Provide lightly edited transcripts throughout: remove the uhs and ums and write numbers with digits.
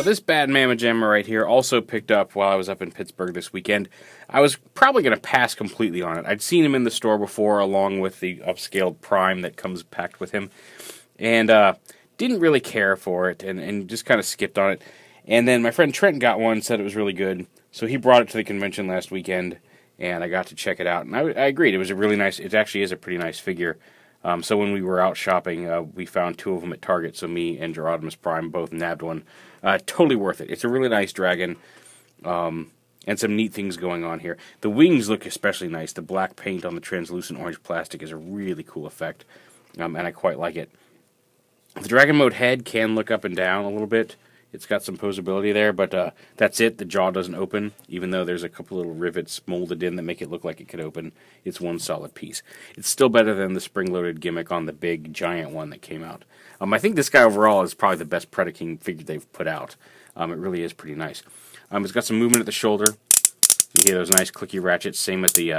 Now this bad mamma jamma right here also picked up while I was up in Pittsburgh this weekend. I was probably going to pass completely on it. I'd seen him in the store before along with the upscaled Prime that comes packed with him. And didn't really care for it and just kind of skipped on it. And then my friend Trent got one, said it was really good. So he brought it to the convention last weekend and I got to check it out. And I agreed, it was a really nice, it actually is a pretty nice figure. So when we were out shopping, we found two of them at Target, so me and Gerodimus Prime both nabbed one. Totally worth it. It's a really nice dragon, and some neat things going on here. The wings look especially nice. The black paint on the translucent orange plastic is a really cool effect, and I quite like it. The dragon mode head can look up and down a little bit. It's got some posability there, but that's it. The jaw doesn't open, even though there's a couple little rivets molded in that make it look like it could open. It's one solid piece. It's still better than the spring-loaded gimmick on the big, giant one that came out. I think this guy overall is probably the best PREDAKING figure they've put out. It really is pretty nice. It's got some movement at the shoulder. You hear those nice clicky ratchets. Same at the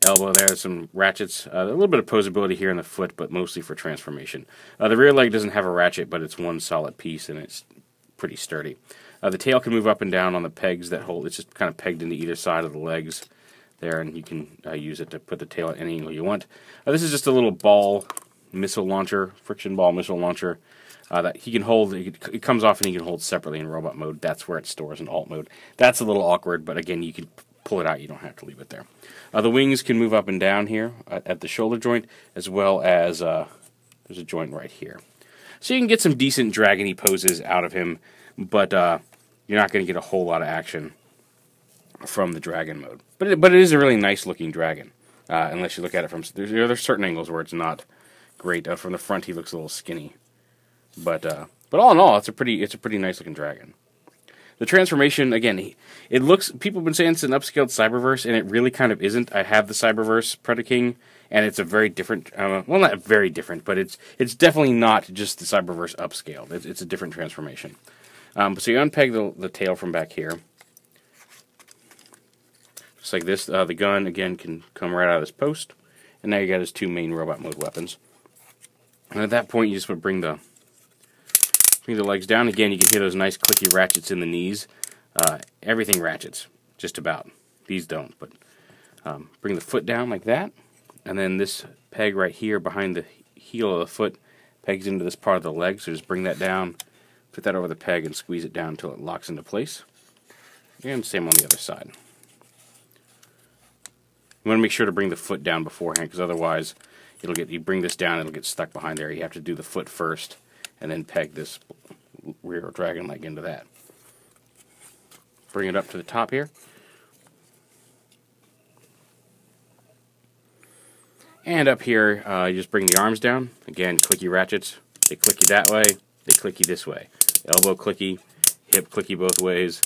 elbow there, some ratchets, a little bit of posability here in the foot, but mostly for transformation. The rear leg doesn't have a ratchet, but it's one solid piece, and it's pretty sturdy. The tail can move up and down on the pegs that hold. It's just kind of pegged into either side of the legs there, and you can use it to put the tail at any angle you want. This is just a little ball missile launcher, friction ball missile launcher, that he can hold. It comes off and he can hold separately in robot mode. That's where it stores in alt mode. That's a little awkward, but again, you can pull it out. You don't have to leave it there. The wings can move up and down here at the shoulder joint, as well as there's a joint right here. So you can get some decent dragony poses out of him, but you're not going to get a whole lot of action from the dragon mode. But it is a really nice looking dragon, unless you look at it from there's certain angles where it's not great. From the front, he looks a little skinny, but all in all, it's a pretty nice looking dragon. The transformation, again, it looks, people have been saying it's an upscaled Cyberverse, and it really kind of isn't. I have the Cyberverse PREDAKING, and it's a very different, well, not very different, but it's definitely not just the Cyberverse upscaled. It's a different transformation. So you unpeg the tail from back here. Just like this. The gun, again, can come right out of this post. And now you got his two main robot mode weapons. And at that point, you just would bring the legs down. Again, you can hear those nice clicky ratchets in the knees. Everything ratchets, just about. These don't, but bring the foot down like that. And then this peg right here behind the heel of the foot pegs into this part of the leg. So just bring that down, put that over the peg, and squeeze it down until it locks into place. And same on the other side. You want to make sure to bring the foot down beforehand, because otherwise you bring this down, it'll get stuck behind there. You have to do the foot first, and then peg this rear dragon leg into that. Bring it up to the top here. And up here, you just bring the arms down. Again, clicky ratchets. They clicky that way, they clicky this way. Elbow clicky, hip clicky both ways,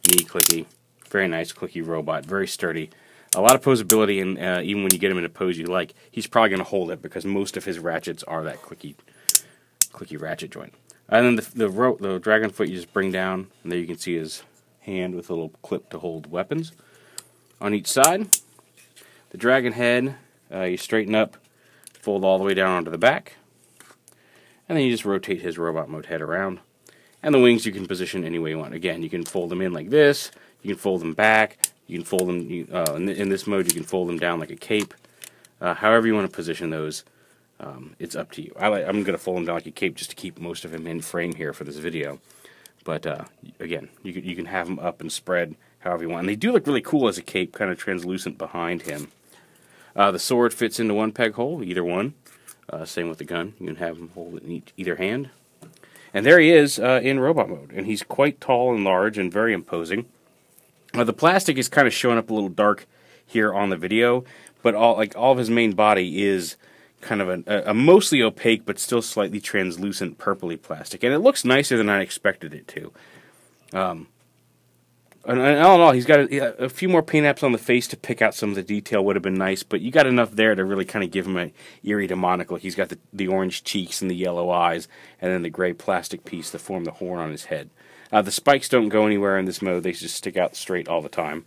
knee clicky. Very nice clicky robot, very sturdy. A lot of posability, and even when you get him in a pose you like, he's probably going to hold it because most of his ratchets are that clicky ratchet joint. And then the dragon foot you just bring down, and there you can see his hand with a little clip to hold weapons. On each side, the dragon head, you straighten up, fold all the way down onto the back, and then you just rotate his robot mode head around. And the wings you can position any way you want. Again, you can fold them in like this, you can fold them back, you can fold them, in this mode you can fold them down like a cape. However you want to position those, it's up to you. I'm going to fold him down like a cape just to keep most of him in frame here for this video. But again, you can have them up and spread however you want. And they do look really cool as a cape, kind of translucent behind him. The sword fits into one peg hole, either one. Same with the gun. You can have him hold it in either hand. And there he is in robot mode. And he's quite tall and large and very imposing. The plastic is kind of showing up a little dark here on the video, but all of his main body is kind of a mostly opaque but still slightly translucent purpley plastic, and it looks nicer than I expected it to. And all in all, he's got a few more paint apps on the face to pick out some of the detail. Would have been nice, but you got enough there to really kind of give him an eerie demonic look. He's got the orange cheeks and the yellow eyes, and then the gray plastic piece to form the horn on his head. The spikes don't go anywhere in this mode; they just stick out straight all the time.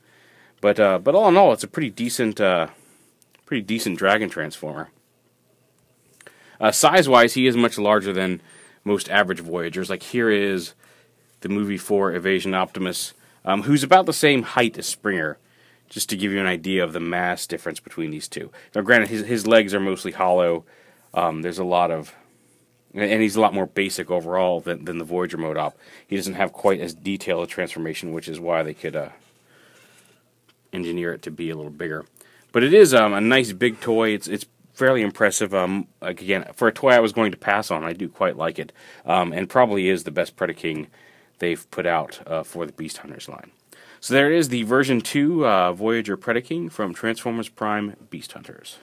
But all in all, it's a pretty decent dragon transformer. Size-wise, he is much larger than most average Voyagers. Like here is the movie 4 Evasion Optimus, who's about the same height as Springer, just to give you an idea of the mass difference between these two. Now, granted, his legs are mostly hollow. There's a lot of... And he's a lot more basic overall than the Voyager mode op. He doesn't have quite as detailed a transformation, which is why they could engineer it to be a little bigger. But it is a nice big toy. It's fairly impressive. Like again, for a toy I was going to pass on, I do quite like it. And probably is the best Predaking they've put out for the Beast Hunters line. So there it is, the version 2 Voyager Predaking from Transformers Prime Beast Hunters.